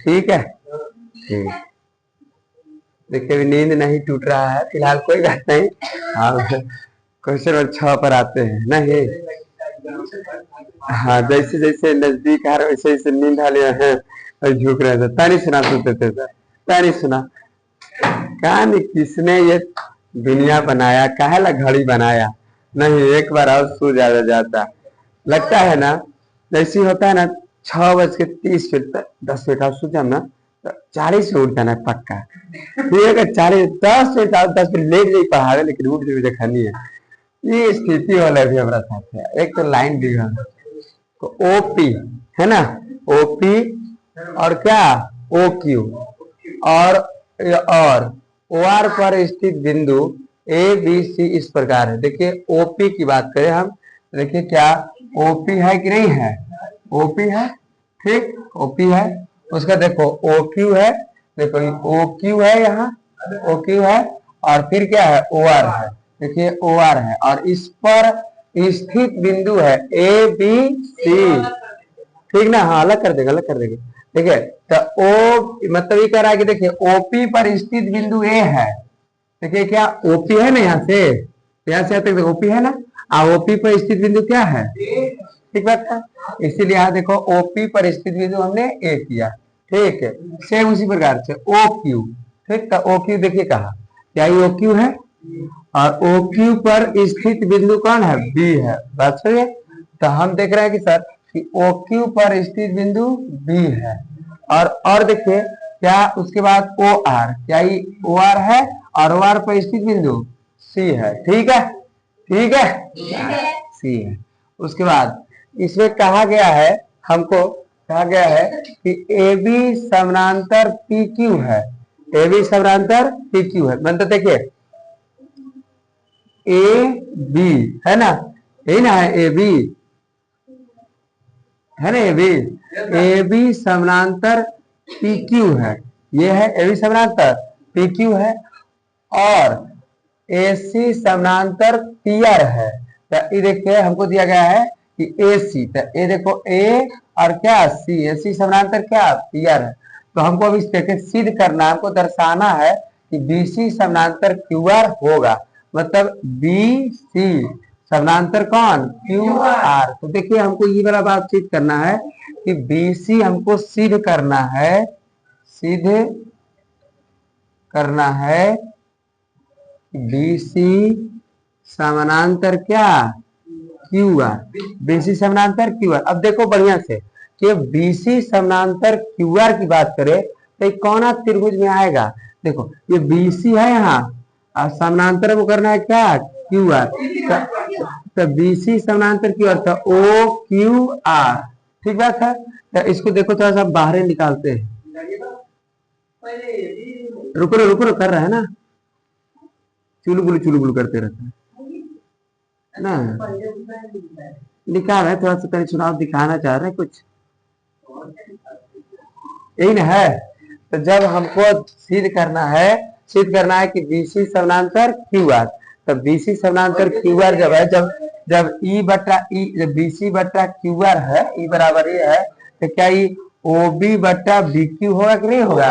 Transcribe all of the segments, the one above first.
ठीक है, ठीक। देखिए अभी नींद नहीं टूट रहा है फिलहाल, कोई बात नहीं। हाँ, क्वेश्चन नंबर 6 पर आते हैं नहीं। हाँ, जैसे जैसे नजदीक आ रहे वैसे वैसे नींद आ लिया है और झुक रहे थे। तानी सुना सुनते थे सर, तानी सुना। कहानी किसने ये दुनिया बनाया, काहेला घड़ी बनाया, नहीं एक बार और सो ज्यादा जाता। लगता है ना जैसे होता है ना 6:30 10 मिनट और सो जाम ना तो 40 में उठ जाना है पक्का। ये अगर 10 मिनट और 10 मिनट लेट नहीं पढ़ावे लेकिन उठ जाए देखनी है। ये स्थिति वाला भी हमारा साथ है। एक तो लाइन बिगड़ तो ओपी है ना, ओपी और क्या ओ क्यू और ओ आर पर स्थित बिंदु ए बी सी इस प्रकार है। देखिए ओपी की बात करें हम, देखिए क्या ओपी है कि नहीं है, ओपी है, ठीक ओपी है। उसका देखो ओ क्यू है, देखो ओ क्यू है, यहाँ ओ क्यू है और फिर क्या है ओ आर है। देखिए ओ आर है और इस पर स्थित बिंदु है ए बी सी, ठीक ना। हाँ अलग कर देगा, अलग कर देगा। ठीक है तो ओ मतलब ये कह रहा है कि देखिए ओपी पर स्थित बिंदु ए है। देखिए क्या ओपी है ना, यहाँ से तक ओपी है ना, ओपी पर स्थित बिंदु क्या है, ठीक बात है। इसीलिए यहाँ देखो ओपी पर स्थित बिंदु हमने ए किया, ठीक है। सेम उसी प्रकार से ओ क्यू, ठीक। तो ओ क्यू देखिए कहा क्या ये ओ क्यू है और ओ क्यू पर स्थित बिंदु कौन है, बी है। बात सही है। तो हम देख रहे हैं कि सर कि ओ क्यू पर स्थित बिंदु बी है और देखिए क्या उसके बाद ओ आर, क्या ये ओ आर है और ओ आर पर स्थित बिंदु सी है, ठीक है, ठीक है, सी है। उसके बाद इसमें कहा गया है, हमको कहा गया है कि ए बी समानांतर पी क्यू है, ए बी समानांतर पी क्यू है। मतलब देखिए ए बी है ना, यही ना है ए बी है ना, ए बी समानांतर पी क्यू है, ये है ए बी समानांतर पी क्यू है और ए सी समानांतर पी आर है। तो ये देखिए हमको दिया गया है कि ए सी, तो ए देखो ए और क्या सी, ए सी समानांतर क्या पी आर है। तो हमको अभी देखिए सिद्ध करना है, हमको दर्शाना है कि बी सी समानांतर क्यू आर होगा। मतलब बी सी समानांतर कौन क्यू आर। तो देखिए हमको ये वाला बात सिद्ध करना है कि बी सी हमको सिद्ध करना है, सिद्ध करना है बी सी समानांतर क्या क्यू आर, बीसी समानांतर क्यू आर। अब देखो बढ़िया से कि बीसी समानांतर क्यू आर की बात करें तो ये कौन त्रिभुज में आएगा। देखो ये बीसी है यहाँ और समानांतर वो करना है क्या क्यू आर, तो बीसी समानांतर क्यू आर तो ओ क्यू आर, ठीक बात है। तो इसको देखो थोड़ा सा बाहर निकालते हैं, रुको रुको कर रहा है ना, चुलबुल करते रहता है ना, दिखा रहे थोड़ा सा तेरे चुनाव दिखाना चाह रहे हैं कुछ, यही ना है। तो जब हमको सिद्ध करना है कि बीसी समानांतर क्यू आर, तो बीसी समानांतर क्यू आर जब है, जब ई बटा ई, जब बीसी बटा क्यू आर है, ई बराबर ये है, तो क्या ये ओ बी बटा बी क्यू होगा कि नहीं होगा,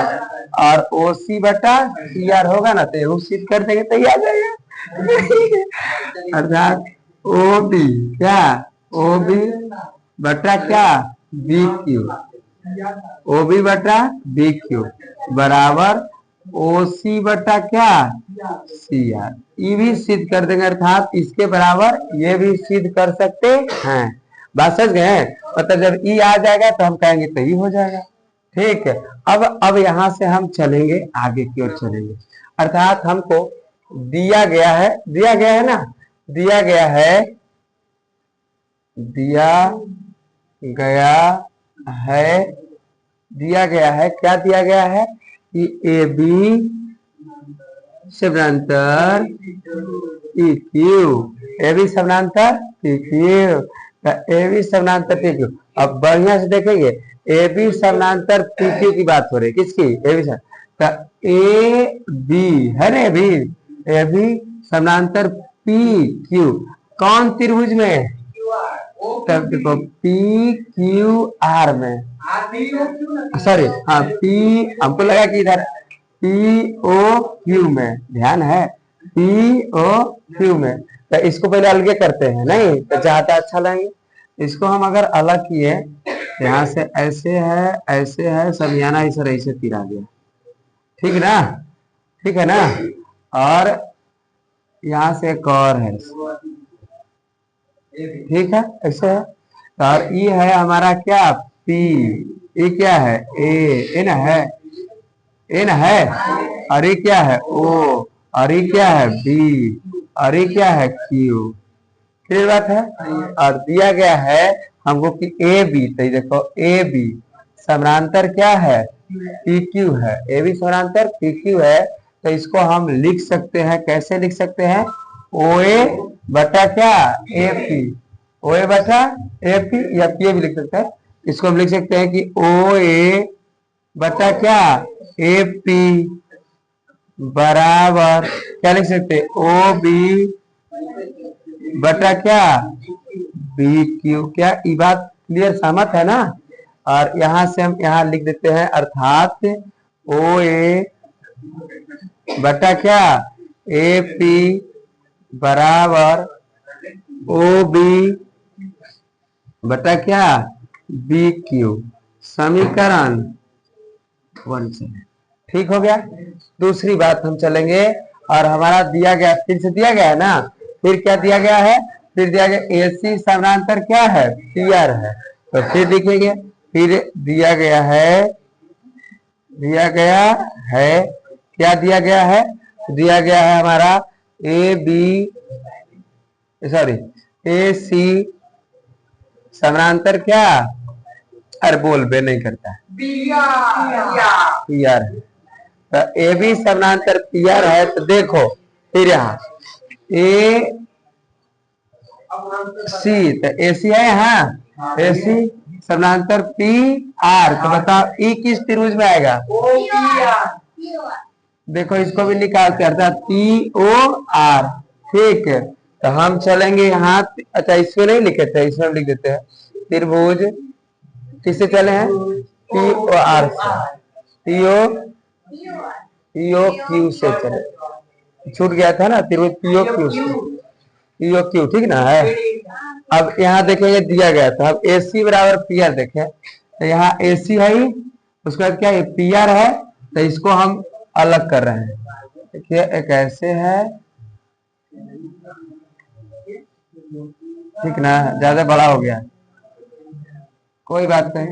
और ओ सी बटा सी आर होगा ना। तो सिद्ध कर देंगे तो आ जाएगा। अर्थात ओ बी क्या ओ बी बटा क्या बी क्यू, ओ बी बटा बी क्यू बराबर ओ सी बटा क्या सी आर। ये भी सिद्ध कर देंगे, अर्थात इसके बराबर ये भी सिद्ध कर सकते हैं। बात समझ गए। मतलब जब ई आ जाएगा तो हम कहेंगे तो ई हो जाएगा, ठीक है। अब यहां से हम चलेंगे आगे की ओर चलेंगे, अर्थात हमको दिया गया है ना, दिया गया है क्या दिया गया है कि ए बी समानांतर पी क्यू, ए बी समानांतर पी क्यू, ए बी समानांतर पी क्यू। अब बढ़िया से देखेंगे ए बी समानांतर पी क्यू की बात हो रही है, किसकी, ए बी तो ए बी है ना, ए बी समानांतर पी क्यू कौन त्रिभुज में तब देखो पी क्यू आर में, सॉरी हाँ पी, हमको लगा कि इधर पी ओ क्यू में, ध्यान है पी ओ क्यू में, तो इसको पहले अलग करते हैं, नहीं तो ज्यादा अच्छा लगेंगे। इसको हम अगर अलग किए, यहाँ से ऐसे है समियाना इस ऐसे तिरा दिया, ठीक ना, ठीक है ना, और यहाँ से एक और है, ठीक है ऐसे है, और ये है हमारा क्या पी, ये क्या है ए, एन है, एन है, और ये क्या है ओ, और ये क्या है बी, और ये क्या है क्यू, क्लियर बात है। और दिया गया है हमको कि ए बी, तो देखो ए बी समानांतर क्या है पी क्यू है, ए बी समानांतर पी क्यू है, तो इसको हम लिख सकते हैं, कैसे लिख सकते हैं, ओ ए बटा क्या ए पी, ओ ए बटा ए पी, या पी भी लिख सकते हैं, इसको हम लिख सकते हैं कि ओ ए बटा क्या ए पी बराबर क्या लिख सकते हैं ओ बी बटा क्या बी क्यू, क्या ये बात क्लियर सहमत है ना। और यहां से हम यहां लिख देते हैं, अर्थात ओ ए बटा क्या ए पी बराबर ओ बी बटा क्या बी क्यू, समीकरण 1 से, ठीक हो गया। दूसरी बात हम चलेंगे, और हमारा दिया गया, फिर से दिया गया है ना, फिर क्या दिया गया है, फिर दिया गया एसी समानांतर क्या है पी आर है, तो फिर लिखेंगे, फिर दिया गया है क्या दिया गया है, दिया गया है हमारा ए बी, सॉरी ए सी समानांतर क्या, अरे बोल बे नहीं करता है पी आर है, तो ए बी समानांतर पी आर है, तो देखो फिर यहाँ ए सी, तो ए सी है यहाँ, ए सी समानांतर पी आर, तो बताओ ई किस त्रिभुज में आएगा, देखो इसको भी निकालते हैं, अर्थात पी ओ आर, ठीक है। तो हम चलेंगे यहाँ, अच्छा इसमें नहीं लिखे थे, इसमें हम लिख देते हैं त्रिभुज, किससे चले हैं पी ओ आर से, पी ओ क्यू से चले, छूट गया था ना त्रिभुज पी ओ क्यू से, पी ओ क्यू, ठीक ना है। अब यहाँ देखेंगे दिया गया था, अब ए सी बराबर पी आर देखें, तो यहाँ ए सी है ही, उसके बाद क्या पी आर है, तो इसको हम अलग कर रहे हैं, देखिए एक ऐसे है, ठीक ना, ज्यादा बड़ा हो गया, कोई बात नहीं,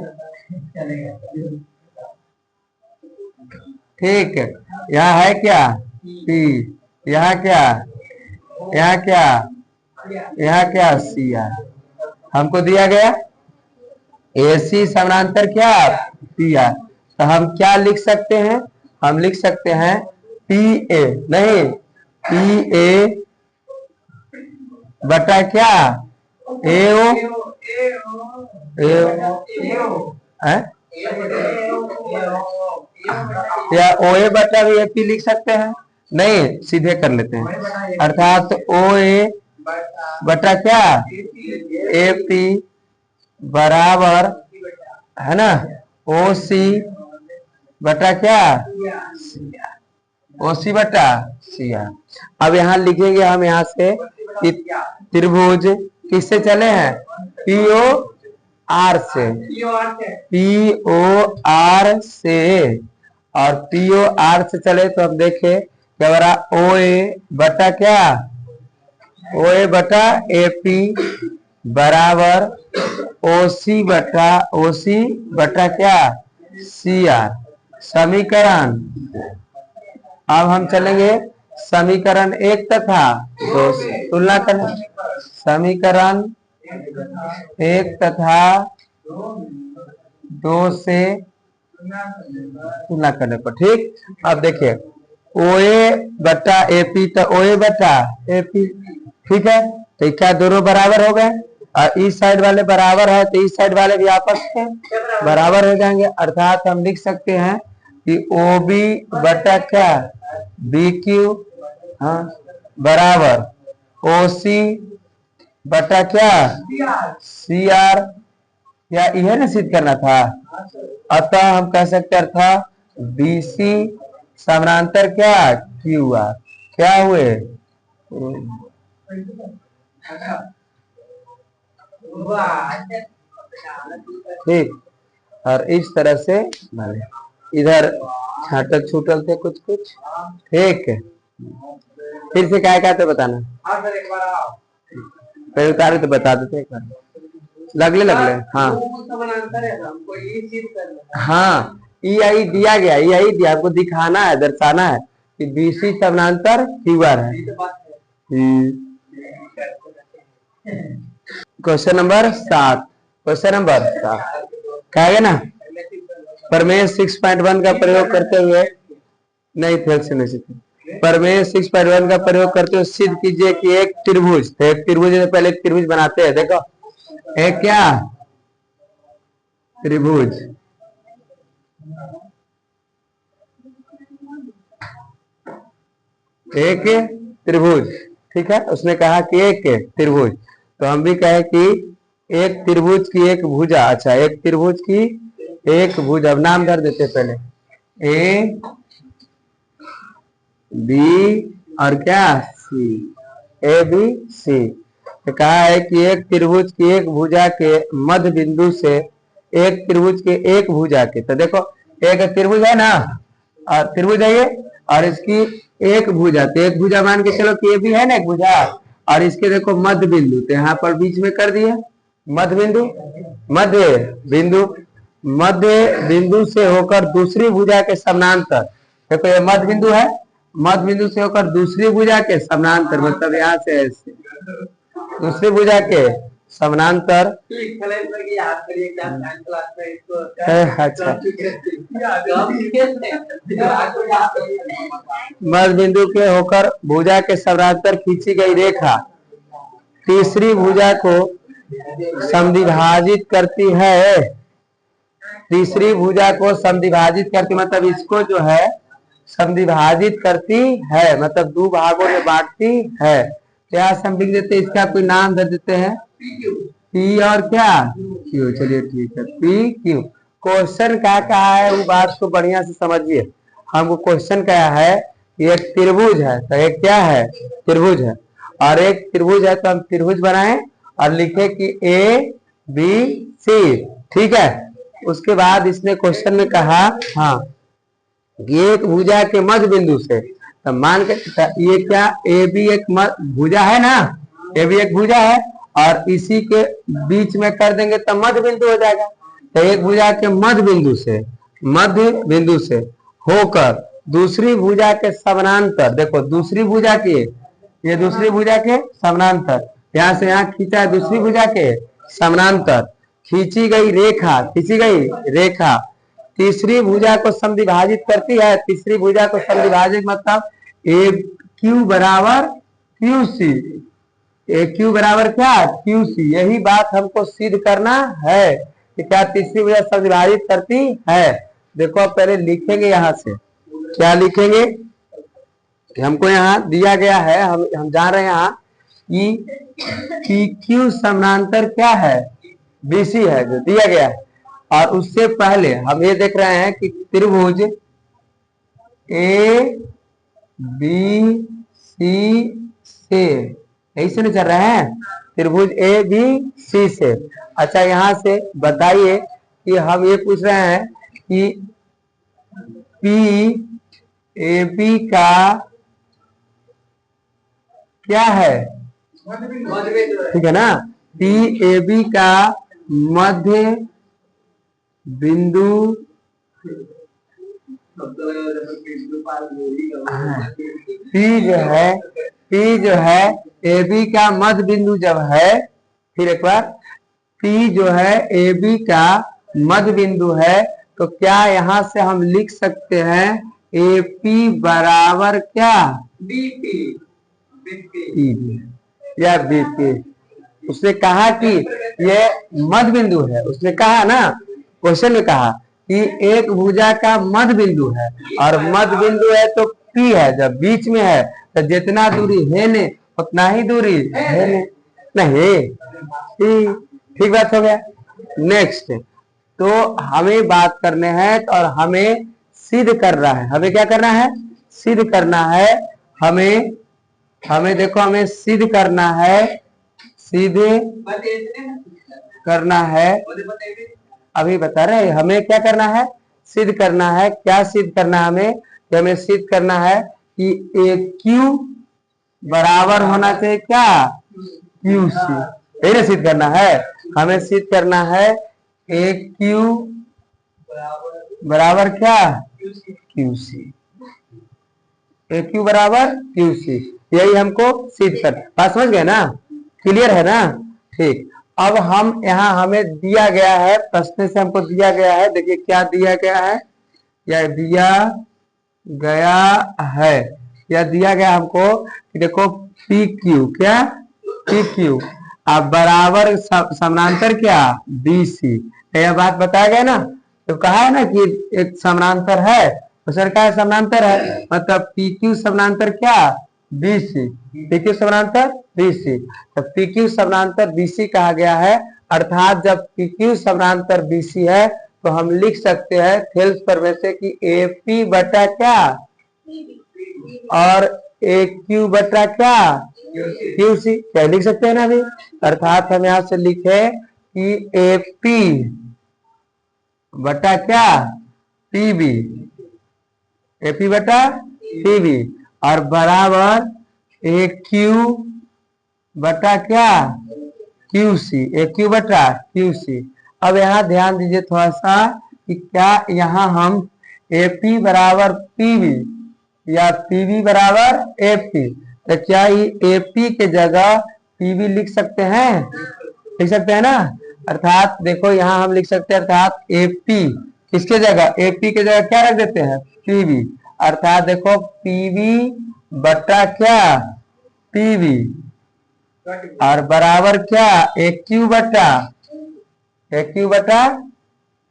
ठीक है। यहाँ है क्या पी, यहाँ क्या, यहाँ क्या, यहाँ क्या सी आर, हमको दिया गया एसी समानांतर क्या पी आर, तो हम क्या लिख सकते हैं, हम लिख सकते हैं पी ए, नहीं पी ए बटा क्या ए ओ, या ओ ए बटा भी ए पी लिख सकते हैं, नहीं सीधे कर लेते हैं, अर्थात ओ ए बटा क्या ए पी बराबर है ना ओ सी बटा क्या ओ सी बटा सी आर। अब यहाँ लिखेंगे हम यहाँ से त्रिभुज किससे चले हैं पीओ आर से, पीओ आर से, और पीओ आर से चले तो हम देखें क्या बरा ओ ए बटा क्या ओ ए बटा ए पी बराबर ओ सी बटा क्या सी आर, समीकरण। अब हम चलेंगे समीकरण 1 तथा 2 से तुलना करना, समीकरण 1 तथा 2 से तुलना करने पर, ठीक। अब देखिए ओ ए बटा ए पी, तो ओ ए बटा ए पी, ठीक है, तो क्या दोनों बराबर हो गए, और इस साइड वाले बराबर है तो इस साइड वाले भी आपस में बराबर हो जाएंगे, अर्थात हम लिख सकते हैं कि ओ बी बटा क्या बी क्यू, हाँ बराबर ओ सी बटा क्या सी आर, या यह ना सिद्ध करना था। अतः हम कह सकते अर्थात बीसी समानांतर क्या क्यू आर, क्या हुए ठीक। और इस तरह से इधर छाटल छूटल थे कुछ कुछ, ठीक है। फिर से क्या कहते बताना, पहले उतारे तो बता देते एक बार, लगले लगले। हाँ हाँ, ई आई दिया गया, ई आई दिया, आपको दिखाना है, दर्शाना है कि बीसी समानांतर क्यू आर है। क्वेश्चन नंबर 7, क्वेश्चन नंबर 7 कहेगा ना, प्रमेय 6.1 का प्रयोग करते हुए, नहीं फेल से नहीं सीखे, प्रमेय 6.1 का प्रयोग करते हुए सिद्ध कीजिए कि एक त्रिभुज, तो एक त्रिभुज से पहले एक त्रिभुज बनाते हैं। देखो एक क्या त्रिभुज, एक त्रिभुज, ठीक है। उसने कहा कि एक त्रिभुज, तो हम भी कहे कि एक त्रिभुज की एक भुजा, अच्छा एक त्रिभुज की एक भुजा, अब नाम धर देते पहले ए बी और क्या सी, ए बी सी। तो कहा है कि एक त्रिभुज की एक भुजा के मध्य बिंदु से एक त्रिभुज के एक भुजा के, तो देखो एक त्रिभुज है ना, और त्रिभुज है ये, और इसकी एक भुजा, तो एक भुजा मान के चलो कि ये भी है ना एक भुजा, और इसके देखो मध्य बिंदु, तो यहाँ पर बीच में कर दिए मध्य बिंदु, मध्य बिंदु, मध्य बिंदु से होकर दूसरी भुजा के समानांतर, देखो ये मध्य बिंदु है, मध्य बिंदु से होकर दूसरी भुजा के समानांतर, मतलब यहाँ से ऐसे दूसरी भुजा के समानांतर, अच्छा मध्य बिंदु के होकर भुजा के समानांतर खींची गई रेखा तीसरी भुजा को समद्विभाजित करती है, तीसरी भुजा को समद्विभाजित करती, मतलब इसको जो है समद्विभाजित करती है, मतलब दो भागों में बांटती है। क्या हम लिख देते हैं, इसका कोई नाम दे देते हैं पी और क्या क्यू, चलिए ठीक है पी क्यू। क्वेश्चन क्या कहा है वो बात को बढ़िया से समझिए, हमको क्वेश्चन क्या है, एक त्रिभुज है, तो एक क्या है त्रिभुज है, और एक त्रिभुज है तो हम त्रिभुज बनाएं और लिखे कि ए बी सी, ठीक है। उसके बाद इसने क्वेश्चन में कहा हाँ एक भुजा के मध्य बिंदु से, तो मान के ये क्या ए बी एक भुजा है ना, ए बी एक भुजा है, और इसी के बीच में कर देंगे तो मध्य बिंदु हो जाएगा। तो एक भुजा के मध्य बिंदु से होकर दूसरी भुजा के समानांतर, देखो दूसरी भुजा के, ये दूसरी भुजा के समानांतर, यहाँ से यहाँ खींचा है दूसरी भुजा के समानांतर, खींची गई रेखा तीसरी भुजा को समद्विभाजित करती है, तीसरी भुजा को समद्विभाजित मतलब ए क्यू बराबर क्यू सी, ए क्यू बराबर क्या क्यू सी। यही बात हमको सिद्ध करना है कि क्या तीसरी भुजा समद्विभाजित करती है। देखो अब पहले लिखेंगे, यहाँ से क्या लिखेंगे कि हमको यहाँ दिया गया है, हम जान रहे हैं यहाँ कि क्यू समानांतर क्या है बीसी है जो दिया गया है, और उससे पहले हम ये देख रहे हैं कि त्रिभुज ए बी सी से, यही से नहीं चल रहे हैं त्रिभुज ए बी सी से। अच्छा यहाँ से बताइए कि हम ये पूछ रहे हैं कि पी ए बी का क्या है, ठीक है ना, पी ए बी का मध्य बिंदु, पी जो है ए बी का मध्य बिंदु जब है, फिर एक बार पी जो है ए बी का मध्य बिंदु है, तो क्या यहाँ से हम लिख सकते हैं ए पी बराबर क्या बीपी या बीपी। उसने कहा कि ये मध्य बिंदु है, उसने कहा ना क्वेश्चन में कहा कि एक भुजा का मध्य बिंदु है, और मध्य बिंदु है तो पी है, जब बीच में है तो जितना दूरी है ने उतना ही दूरी है ने, नहीं, ठीक बात हो गया। नेक्स्ट, तो हमें बात करने हैं और हमें सिद्ध करना है। हमें क्या करना है? सिद्ध करना है। हमें देखो, हमें सिद्ध करना है, सिद्ध करना है। अभी बता रहे हमें क्या करना है? सिद्ध करना है। क्या सिद्ध करना है हमें? कि हमें सिद्ध करना है कि ए क्यू बराबर होना चाहिए क्या? Q C. यही ना सिद्ध करना है? हमें सिद्ध करना है ए क्यू बराबर क्या? Q C. ए क्यू बराबर क्यू सी, यही हमको सिद्ध कर। बात समझ गए ना? क्लियर है ना? ठीक। अब हम यहाँ हमें दिया गया है, प्रश्न से हमको दिया गया है। देखिए क्या दिया गया है, या दिया गया है, या दिया गया हमको कि देखो पी क्यू, क्या पी क्यू अब बराबर समानांतर क्या? B C. यह बात बताया गया ना? तो कहा है ना कि एक समानांतर है, तो सर क्या समानांतर है? मतलब पी क्यू समानांतर क्या? B C. पी क्यू समानांतर बी सी, तो पी क्यू समानांतर बी सी कहा गया है। अर्थात जब पी क्यू समानांतर बी सी है तो हम लिख सकते हैं थेल्स प्रमेय से कि ए पी बटा क्या और ए क्यू बटा क्या? Q C. क्या लिख सकते हैं ना अभी? अर्थात हम यहां से लिखे कि ए पी बटा क्या? पी बी, ए पी बटा पी बी, और बराबर ए क्यू बटा क्या? Q C. ए क्यू बटा क्यू सी। अब यहाँ ध्यान दीजिए थोड़ा सा कि क्या यहाँ हम ए पी बराबर पी बी या पी बी बराबर ए पी, तो क्या ए पी के जगह पी बी लिख सकते हैं? लिख सकते हैं ना? अर्थात देखो यहाँ हम लिख सकते हैं, अर्थात ए पी किसके जगह? ए पी के जगह क्या रख देते हैं? P B. अर्थात देखो पी बी बटा क्या? पी बी, और बराबर क्या? ए क्यू बटा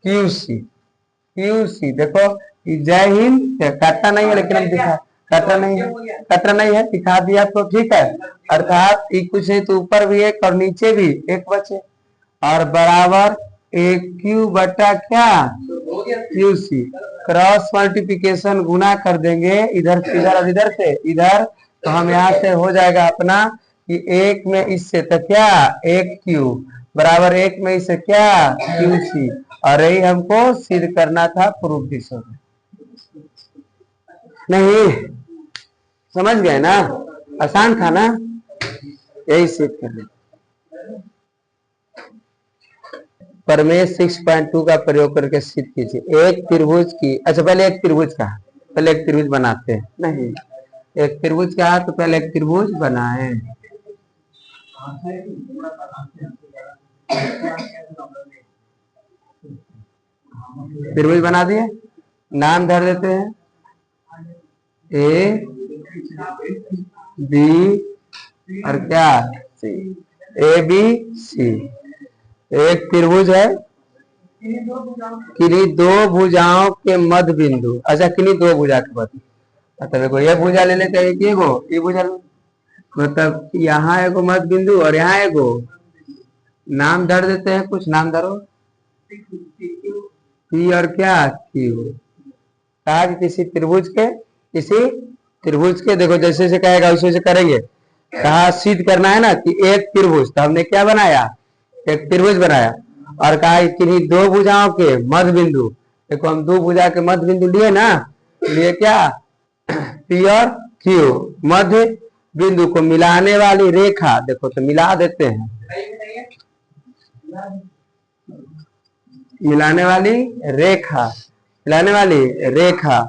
क्यू सी। क्यू सी देखो, जय हिंद। काटना नहीं है लेकिन हम दिखा, कटरा नहीं है, दिखा दिया आपको, ठीक है। अर्थात कुछ नहीं तो ऊपर भी एक और नीचे भी एक बचे, और बराबर ए क्यू बटा क्या? Q C. क्रॉस मल्टीप्लिकेशन गुना कर देंगे इधर से इधर और इधर से इधर, तो हम यहाँ से हो जाएगा अपना कि एक में इससे तो क्या? एक क्यू बराबर एक में इससे क्या? Q C. और यही हमको सिद्ध करना था प्रूफ दिशा में। नहीं समझ गए ना? आसान था ना? यही सिद्ध करना। प्रमेय 6.2 का प्रयोग करके सिद्ध कीजिए। एक त्रिभुज की, अच्छा पहले एक त्रिभुज का, पहले एक त्रिभुज बनाते हैं। नहीं, एक त्रिभुज का है तो पहले एक त्रिभुज बनाए। त्रिभुज बना दिए, नाम धर देते हैं ए बी और क्या? सी। ए बी सी एक त्रिभुज है, किन्हीं दो भुजाओं के मध्य बिंदु। अच्छा, किन्हीं दो भुजा के मध्य, मतलब देखो ये भुजा ले लेते हैं, ये भुजा, मतलब यहाँ एगो मध्य बिंदु और यहाँ एगो, नाम धर देते हैं, कुछ नाम धरो, पी और क्या? क्यू। कहा कि किसी त्रिभुज के देखो जैसे जैसे कहेगा वैसे वैसे करेंगे। कहा सिद्ध करना है ना कि एक त्रिभुज, तो हमने क्या बनाया? एक त्रिभुज बनाया। और कहा किन्हीं दो भुजाओं के मध्य बिंदु, देखो हम दो भुजा के मध्य बिंदु लिए ना, लिए क्या? पी और क्यू। मध्य बिंदु को मिलाने वाली रेखा, देखो तो मिला देते हैं, मिलाने वाली रेखा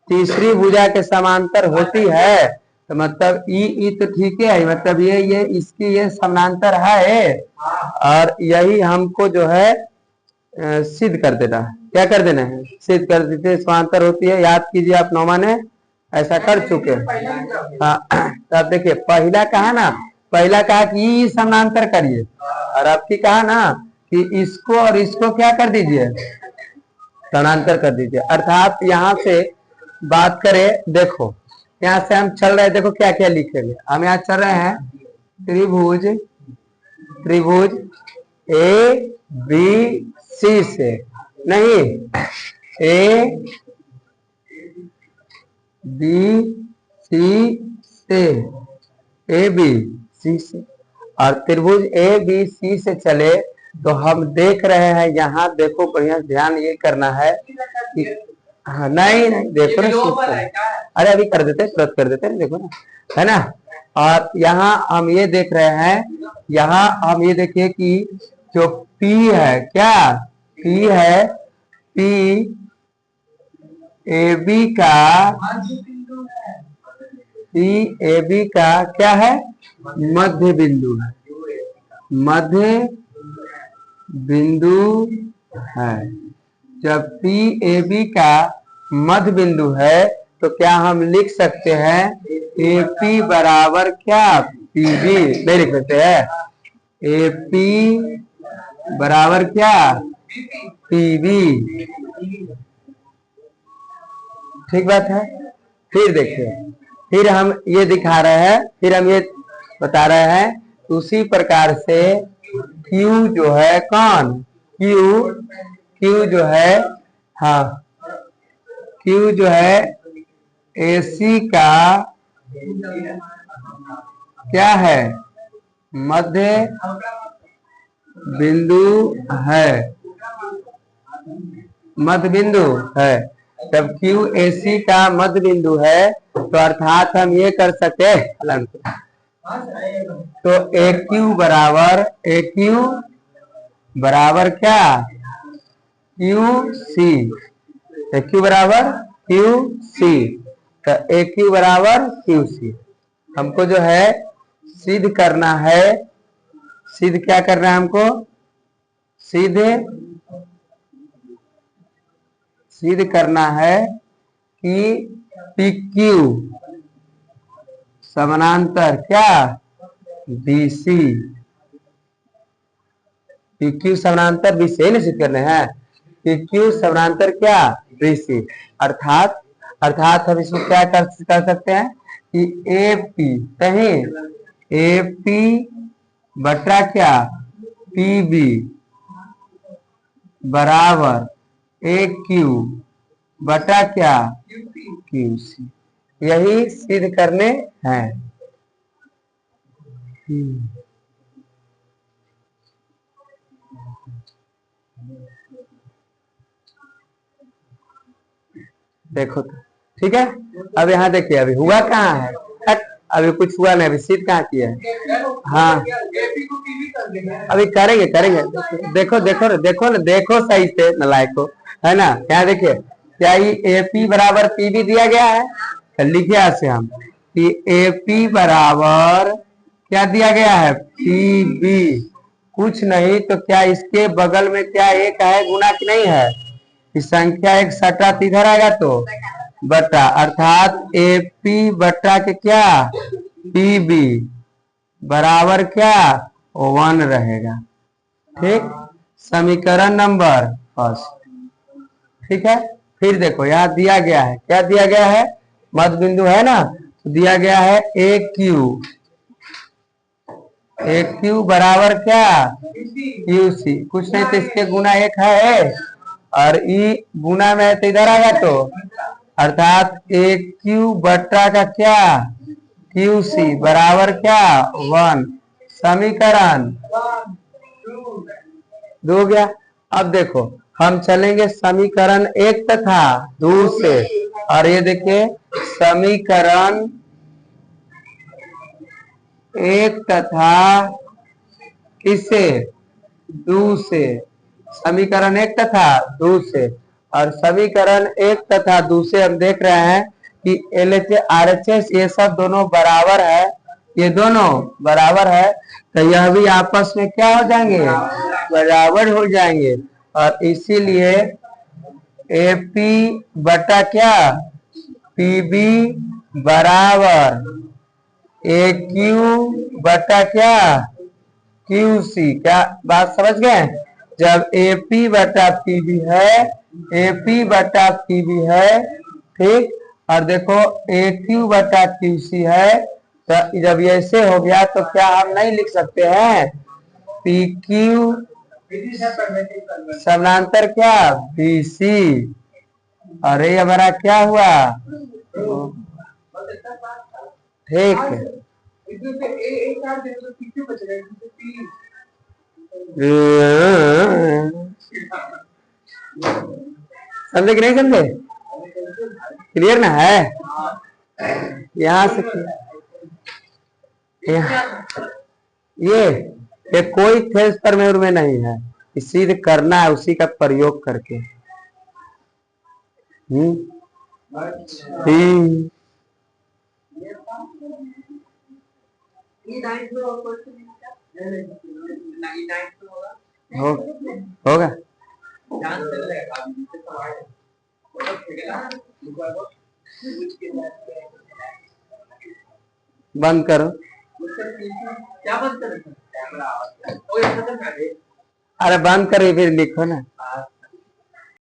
तीसरी भुजा के समांतर होती है, तो मतलब ई तो ठीक है, मतलब ये इसकी ये समांतर है, और यही हमको जो है सिद्ध कर देना। क्या कर देना है? सिद्ध कर देते समांतर होती है। याद कीजिए आप 9वां ने ऐसा कर चुके। हाँ, तब देखिए पहला कहा ना, पहला कहा कि समांतर करिए, और आपकी कहा ना कि इसको और इसको क्या कर दीजिए? समांतर कर दीजिए। अर्थात यहाँ से बात करें, देखो यहाँ से हम चल रहे हैं, देखो क्या क्या लिखेंगे हम। यहाँ चल रहे हैं त्रिभुज त्रिभुज ए बी सी से, नहीं, ए बी सी से, ए बी सी से, और त्रिभुज ए बी सी से चले तो हम देख रहे हैं यहाँ, देखो बढ़िया ध्यान ये करना है कि हाँ, नहीं नहीं देखो ना, अरे अभी कर देते, तुरंत कर देते, देखो ना, है ना। और यहाँ हम ये देख रहे हैं, यहाँ हम ये देखिए कि जो P है, क्या P है, P ए बी का, P ए बी का क्या है, मध्य बिंदु है, मध्य बिंदु है। जब P ए बी का मध्य बिंदु है तो क्या हम लिख सकते हैं ए पी बराबर क्या, पी बी, नहीं लिख सकते हैं, ए पी बराबर क्या, पी बी, ठीक बात है। फिर देखिए, फिर हम ये दिखा रहे हैं, फिर हम ये बता रहे हैं, उसी प्रकार से Q जो है, कौन, Q जो है, हाँ, Q जो है AC का क्या है, मध्य बिंदु है, मध्य बिंदु है। जब Q AC का मध्य बिंदु है तो अर्थात हम ये कर सकते हैं, तो AQ बराबर क्या, QC, AQ बराबर QC, तो AQ बराबर QC। हमको जो है सिद्ध करना है, सिद्ध क्या करना है हमको, सिद्ध करना है कि PQ समानांतर क्या, BC, PQ समानांतर BC नहीं सिद्ध करने हैं, PQ समानांतर क्या, BC। अर्थात हम इसको क्या कर सकते हैं कि AP, कहीं AP बटा क्या, PB बराबर AQ बटा क्या, QC, यही सिद्ध करने हैं। देखो तो ठीक है। अब यहाँ देखिए, अभी हुआ कहाँ है, अभी कुछ हुआ नहीं, अभी सिद्ध कहाँ किया है, हाँ अभी करेंगे, देखो देखो सही से नलायक को, है ना। क्या देखिए, क्या ये AP बराबर PB दिया गया है, तो लिखे ऐसे हम कि AP बराबर क्या दिया गया है, PB, कुछ नहीं तो क्या इसके बगल में क्या एक है, गुना की नहीं है, इस संख्या एक सटा इधर आएगा तो बटा, अर्थात AP बटा के क्या, PB बराबर क्या, 1 रहेगा, ठीक, समीकरण नंबर फर्स्ट, ठीक है। फिर देखो यहाँ दिया गया है, क्या दिया गया है, मध्य बिंदु है ना, तो दिया गया है AQ बराबर क्या, QC, कुछ नहीं तो इसके गुना एक है, और E गुना में है तो इधर आएगा तो, अर्थात AQ बटा का क्या, QC बराबर क्या, 1, समीकरण 2 हो गया। अब देखो हम चलेंगे समीकरण 1 तथा 2 से, और ये देखिए समीकरण 1 तथा किससे, 2 से, समीकरण 1 तथा 2 से, और समीकरण 1 तथा 2 से हम देख रहे हैं कि LHS RHS ये सब दोनों बराबर है, ये दोनों बराबर है, तो यह भी आपस में क्या हो जाएंगे, बराबर हो जाएंगे, और इसीलिए AP बटा क्या, PB बराबर AQ बटा क्या, QC, क्या बात समझ गए। जब AP बटा PB है, AP बटा PB है, ठीक, और देखो AQ बटा QC है, तो जब ऐसे हो गया तो क्या हम नहीं लिख सकते हैं, पी क्यू समानांतर क्या BC। और ये हमारा क्या हुआ ठीक। समझे कि नहीं समझे? क्लियर ना है? यहाँ से ये कोई थेल्स प्रमेय में नहीं है, सीधे करना है उसी का प्रयोग करके। होगा बंद करो। क्या बंद करो? अरे बंद करो फिर लिखो ना।